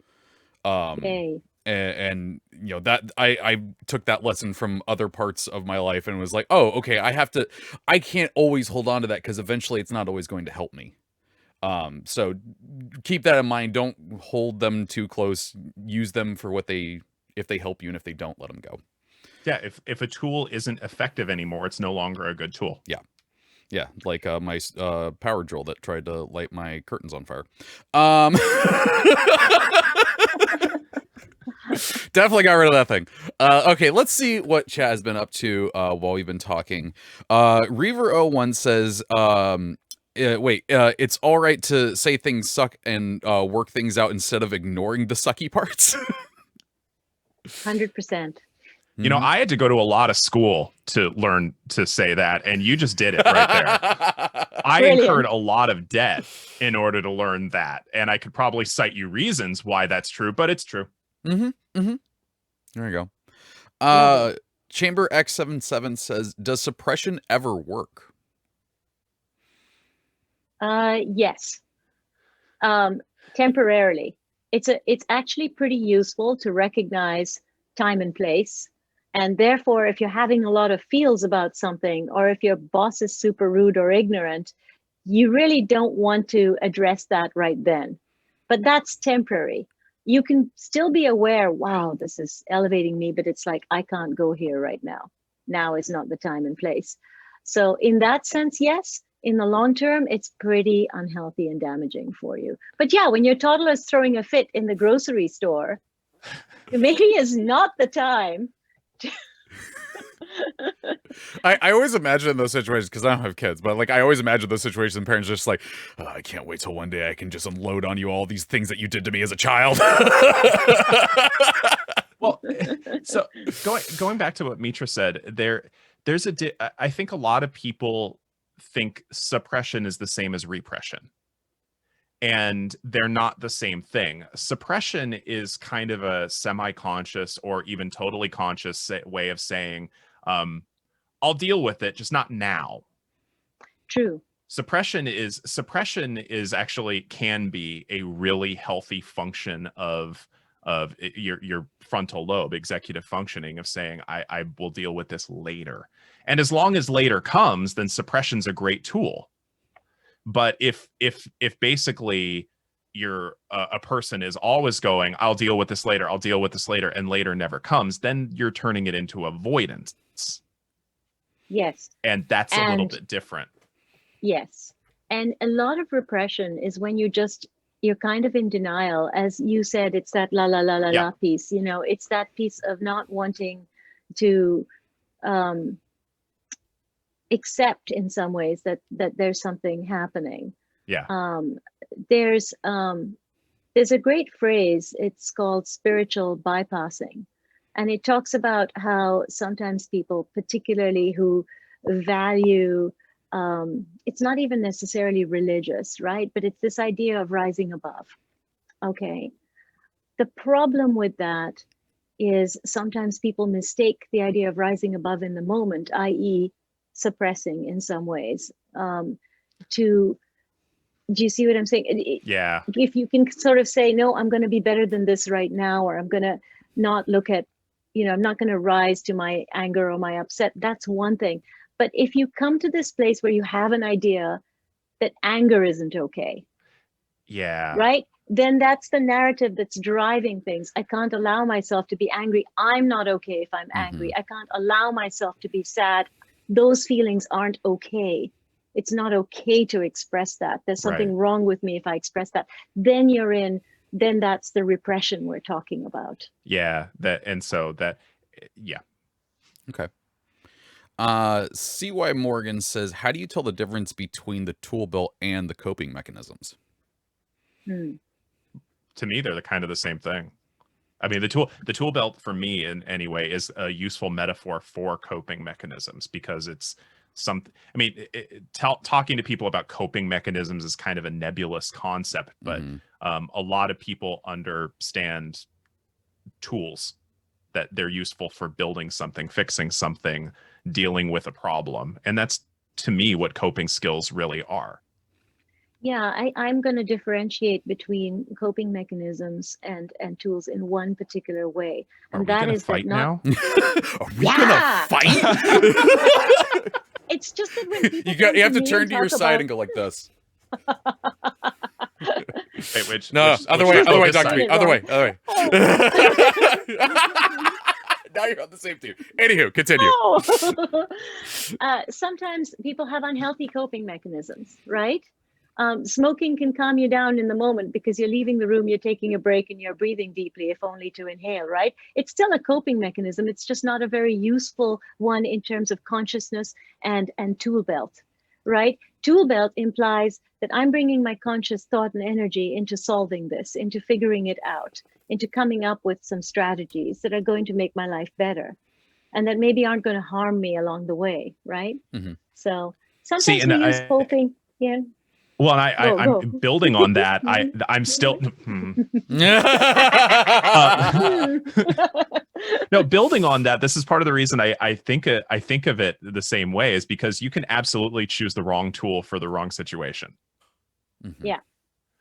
And you know, that I took that lesson from other parts of my life and was like, oh, okay, I can't always hold on to that, because eventually it's not always going to help me. So keep that in mind. Don't hold them too close. Use them for if they help you, and if they don't, let them go. Yeah. If a tool isn't effective anymore, it's no longer a good tool. Yeah. Yeah. Like, my, power drill that tried to light my curtains on fire. Definitely got rid of that thing. Okay, let's see what chat has been up to while we've been talking. Reaver01 says, it's all right to say things suck and work things out instead of ignoring the sucky parts. 100%. You know, I had to go to a lot of school to learn to say that, and you just did it right there. I incurred a lot of debt in order to learn that, and I could probably cite you reasons why that's true, but it's true. There you go. Chamber X77 says, does suppression ever work? Yes. Temporarily. it's actually pretty useful to recognize time and place. And therefore, if you're having a lot of feels about something, or if your boss is super rude or ignorant, you really don't want to address that right then. But that's temporary. You can still be aware, wow, this is elevating me, but it's like, I can't go here right now. Now is not the time and place. So in that sense, yes, in the long term, it's pretty unhealthy and damaging for you. But yeah, when your toddler is throwing a fit in the grocery store, maybe is not the time. I always imagine in those situations, because I don't have kids, but like I always imagine those situations and parents just like, oh, I can't wait till one day I can just unload on you all these things that you did to me as a child. Well, so going back to what Mitra said, there's I think a lot of people think suppression is the same as repression. And they're not the same thing. Suppression is kind of a semi-conscious or even totally conscious way of saying, I'll deal with it, just not now. True. Suppression is actually can be a really healthy function of your frontal lobe, executive functioning, of saying, I will deal with this later. And as long as later comes, then suppression's a great tool. But if basically you're a person is always going, I'll deal with this later, I'll deal with this later, and later never comes, then you're turning it into avoidance. Yes. And that's a little bit different. Yes. And a lot of repression is when you're kind of in denial. As you said, it's that la la la la la piece, it's that piece of not wanting to accept in some ways that there's something happening. Yeah. There's a great phrase, it's called spiritual bypassing. And it talks about how sometimes people, particularly who value, it's not even necessarily religious, right? But it's this idea of rising above. Okay. The problem with that is sometimes people mistake the idea of rising above in the moment, i.e., suppressing in some ways, do you see what I'm saying? Yeah. If you can sort of say, no, I'm going to be better than this right now, or I'm going to not look at, I'm not going to rise to my anger or my upset, that's one thing. But if you come to this place where you have an idea that anger isn't okay, yeah, right? Then that's the narrative that's driving things. I can't allow myself to be angry. I'm not okay if I'm angry. I can't allow myself to be sad. Those feelings aren't okay. It's not okay to express that. There's something wrong with me if I express that. Then that's the repression we're talking about. Yeah. Yeah. Okay. CY Morgan says, how do you tell the difference between the Toolbelt and the coping mechanisms? To me, they're kind of the same thing. I mean, the Toolbelt for me, in any way, is a useful metaphor for coping mechanisms, because it's something. I mean, talking to people about coping mechanisms is kind of a nebulous concept, but a lot of people understand tools that they're useful for building something, fixing something, dealing with a problem, and that's, to me, what coping skills really are. Yeah, I'm going to differentiate between coping mechanisms and tools in one particular way. And that is fight that now? Are we gonna fight? It's just that when people you have to turn to your side and go like this. Wait, which other way, Dr. B. Other way. Now you're on the same team. Anywho, continue. Sometimes people have unhealthy coping mechanisms, right? Smoking can calm you down in the moment because you're leaving the room, you're taking a break, and you're breathing deeply, if only to inhale, right? It's still a coping mechanism. It's just not a very useful one in terms of consciousness and Toolbelt, right? Toolbelt implies that I'm bringing my conscious thought and energy into solving this, into figuring it out, into coming up with some strategies that are going to make my life better and that maybe aren't going to harm me along the way, right? So sometimes we use coping, yeah. Well, I'm building on that. I'm still no, building on that. This is part of the reason I think of it the same way, is because you can absolutely choose the wrong tool for the wrong situation. Yeah,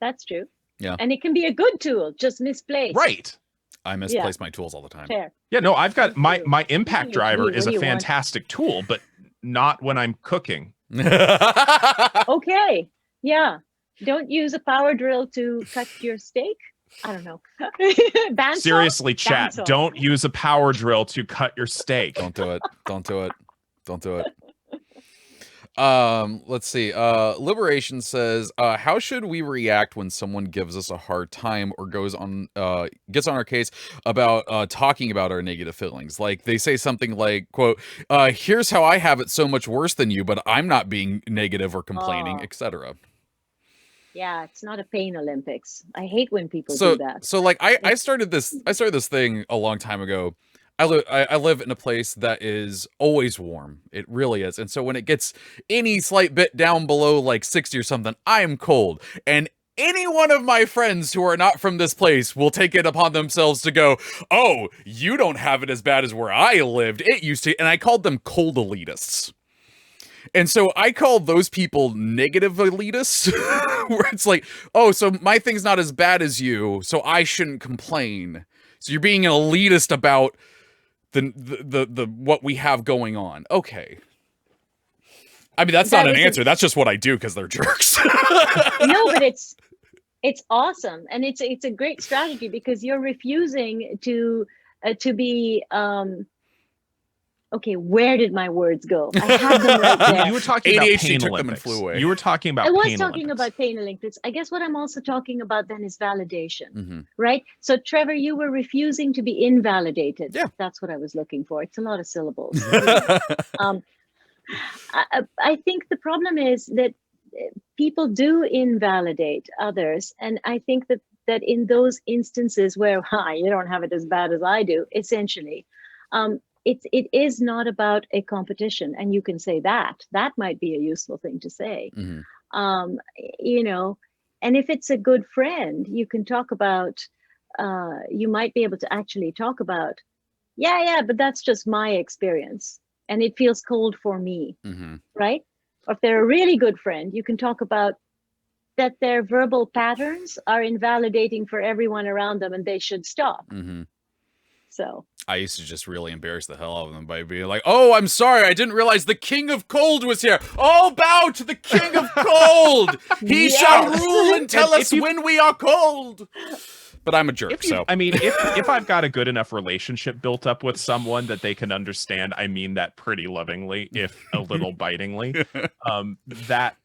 that's true. Yeah. And it can be a good tool, just misplaced. Right. I misplace my tools all the time. Fair. Yeah, no, I've got my impact What driver do is a you want? fantastic tool, but not when I'm cooking. Okay. Yeah. Don't use a power drill to cut your steak. I don't know. Bandsaw? Seriously, chat, Bandsaw. don't use a power drill to cut your steak. Don't do it. Don't do it. Don't do it. Let's see. Liberation says, how should we react when someone gives us a hard time or gets on our case about talking about our negative feelings? Like they say something like, quote, here's how I have it so much worse than you, but I'm not being negative or complaining, etc. Yeah, it's not a pain Olympics. I hate when people do that. So like I started this thing a long time ago. I live in a place that is always warm. It really is. And so when it gets any slight bit down below like 60 or something, I am cold. And any one of my friends who are not from this place will take it upon themselves to go, oh, you don't have it as bad as where I lived. It used to. And I called them cold elitists. And so I call those people negative elitists, where it's like, oh, so my thing's not as bad as you, so I shouldn't complain. So you're being an elitist about the what we have going on. Okay. I mean, that's not an answer. That's just what I do because they're jerks. No, but it's awesome, and it's a great strategy because you're refusing to be okay, where did my words go? I had them right there. You were talking about ADHD pain took them and Olympics. flew away. You were talking about I was pain talking Olympics. about pain Olympics. I guess what I'm also talking about then is validation, Mm-hmm. right? So Trevor, you were refusing to be invalidated. Yeah. That's what I was looking for. It's a lot of syllables. I think the problem is that people do invalidate others. And I think that in those instances where, you don't have it as bad as I do, essentially, it is not about a competition. And you can say that might be a useful thing to say. Mm-hmm. And if it's a good friend, you can talk about, you might be able to actually talk about, but that's just my experience. And it feels cold for me, Mm-hmm. right? Or if they're a really good friend, you can talk about that their verbal patterns are invalidating for everyone around them and they should stop. Mm-hmm. So I used to just really embarrass the hell out of them by being like, oh, I'm sorry, I didn't realize the King of Cold was here. Oh, bow to the King of Cold. He Yes. shall rule and tell And us when we are cold. But I'm a jerk, so. I mean, if I've got a good enough relationship built up with someone that they can understand, I mean that pretty lovingly, if a little bitingly, that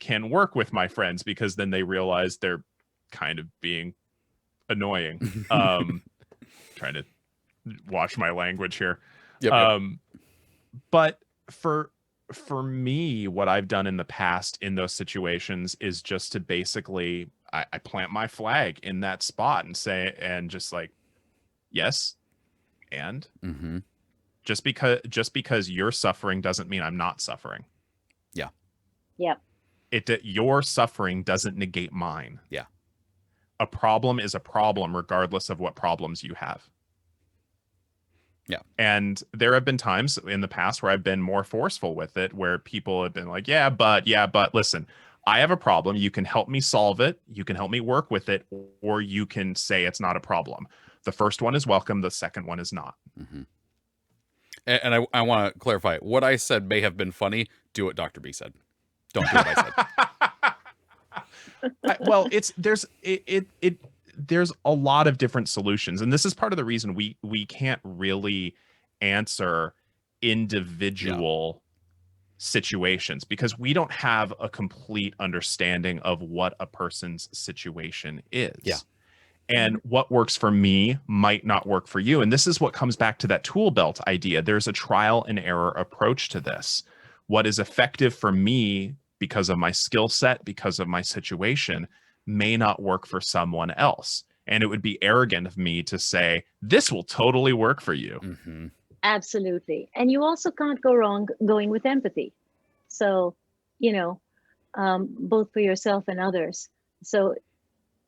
can work with my friends because then they realize they're kind of being annoying. Trying to watch my language here. Yep. But for me, what I've done in the past in those situations is just to basically I plant my flag in that spot and say, and just like, yes, and Mm-hmm. just because you're suffering doesn't mean I'm not suffering. Yeah. Yep. Your suffering doesn't negate mine. Yeah. A problem is a problem regardless of what problems you have. Yeah. And there have been times in the past where I've been more forceful with it, where people have been like, yeah, but listen, I have a problem. You can help me solve it. You can help me work with it, or you can say it's not a problem. The first one is welcome. The second one is not. Mm-hmm. And I want to clarify, what I said may have been funny. Do what Dr. B said. Don't do what I said. Well, there's a lot of different solutions, and this is part of the reason we can't really answer individual situations, because we don't have a complete understanding of what a person's situation is. Yeah. And what works for me might not work for you. And this is what comes back to that tool belt idea. There's a trial and error approach to this. What is effective for me because of my skill set, because of my situation, may not work for someone else. And it would be arrogant of me to say, this will totally work for you. Mm-hmm. Absolutely. And you also can't go wrong going with empathy. So, both for yourself and others. So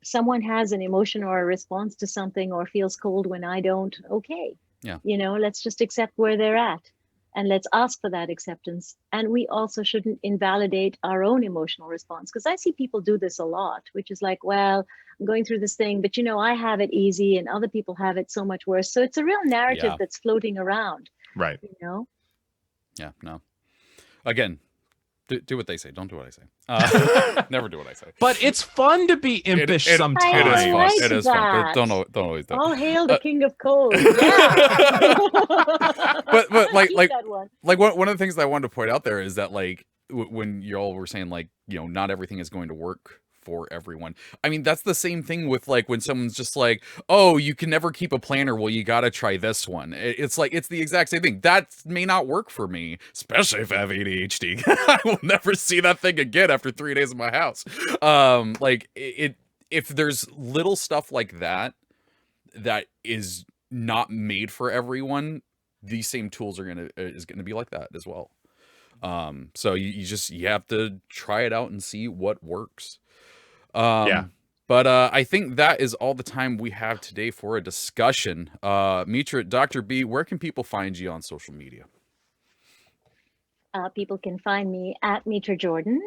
someone has an emotion or a response to something or feels cold when I don't, okay. Yeah. Let's just accept where they're at. And let's ask for that acceptance. And we also shouldn't invalidate our own emotional response, because I see people do this a lot, which is like, well, I'm going through this thing, but I have it easy and other people have it so much worse. So it's a real narrative that's floating around. Right. Yeah, no. Again, do what they say. Don't do what I say. Never do what I say. But it's fun to be impish sometimes. It is fun. like It is fun. But don't always do it. All hail the king of cold. Yeah. but like that one. like one of the things that I wanted to point out there is that like when y'all were saying like not everything is going to work for everyone. I mean, that's the same thing with like when someone's just like, oh, you can never keep a planner. Well, you got to try this one. It's like, it's the exact same thing. That may not work for me, especially if I have ADHD. I will never see that thing again after 3 days in my house. If there's little stuff like that is not made for everyone, these same tools is gonna be like that as well. So you have to try it out and see what works. But I think that is all the time we have today for a discussion. Mitra, Dr. B, where can people find you on social media? People can find me at Mitra Jordan,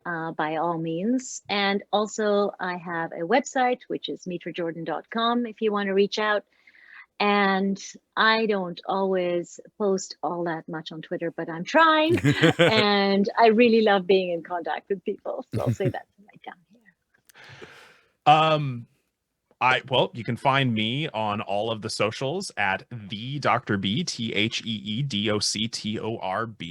by all means. And also I have a website, which is mitrajordan.com if you want to reach out. And I don't always post all that much on Twitter, but I'm trying. And I really love being in contact with people. So I'll say that right down here. Well, you can find me on all of the socials at the Dr. B, TheeDoctor,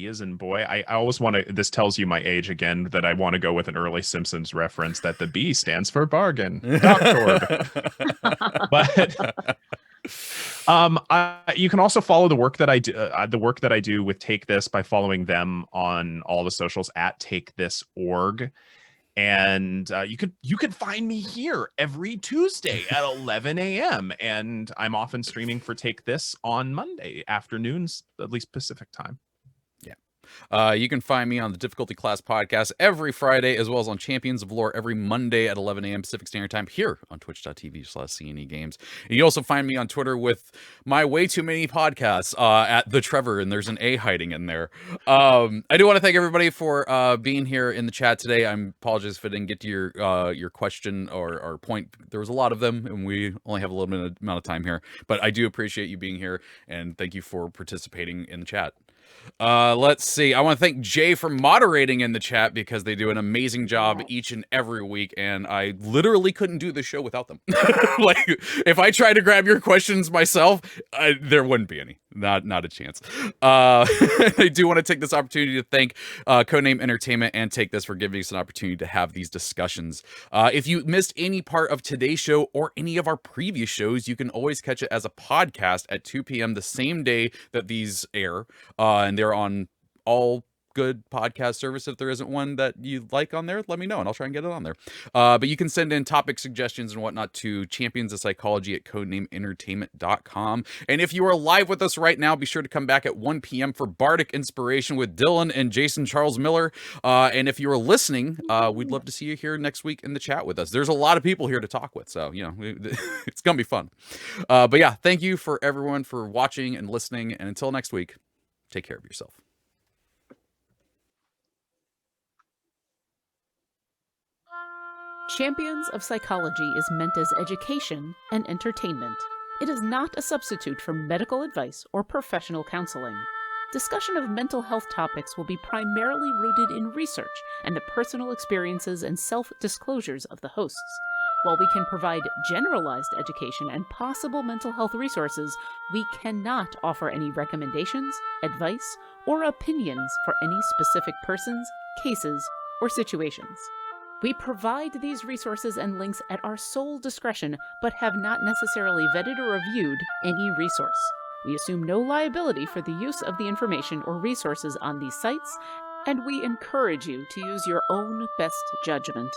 as in boy. I always want to, this tells you my age again, that I want to go with an early Simpsons reference that the B stands for bargain. Doctor. But you can also follow the work that I do with Take This by following them on all the socials at TakeThis.org. And you could find me here every Tuesday at 11 a.m. And I'm often streaming for Take This on Monday afternoons, at least Pacific time. You can find me on the Difficulty Class podcast every Friday, as well as on Champions of Lore every Monday at 11 a.m. Pacific Standard Time here on twitch.tv/CNE Games. And you also find me on Twitter with my way too many podcasts at the Treavor, and there's an A hiding in there. I do want to thank everybody for being here in the chat today. I apologize if I didn't get to your question or point. There was a lot of them, and we only have a little bit amount of time here. But I do appreciate you being here, and thank you for participating in the chat. Let's see. I want to thank Jay for moderating in the chat because they do an amazing job each and every week, and I literally couldn't do this show without them. Like, if I tried to grab your questions myself, there wouldn't be any. Not a chance. I do want to take this opportunity to thank Codename Entertainment and Take This for giving us an opportunity to have these discussions. If you missed any part of today's show or any of our previous shows, you can always catch it as a podcast at 2 p.m. the same day that these air. And they're on all good podcast service. If there isn't one that you like on there, let me know and I'll try and get it on there. But you can send in topic suggestions and whatnot to champions of psychology at codenameentertainment.com. And if you are live with us right now, be sure to come back at 1 p.m. for Bardic Inspiration with Dylan and Jason Charles Miller. And if you are listening, we'd love to see you here next week in the chat with us. There's a lot of people here to talk with, so it's gonna be fun. But yeah, thank you for everyone for watching and listening, and until next week, take care of yourself. Champions of Psychology is meant as education and entertainment. It is not a substitute for medical advice or professional counseling. Discussion of mental health topics will be primarily rooted in research and the personal experiences and self-disclosures of the hosts. While we can provide generalized education and possible mental health resources, we cannot offer any recommendations, advice, or opinions for any specific persons, cases, or situations. We provide these resources and links at our sole discretion, but have not necessarily vetted or reviewed any resource. We assume no liability for the use of the information or resources on these sites, and we encourage you to use your own best judgment.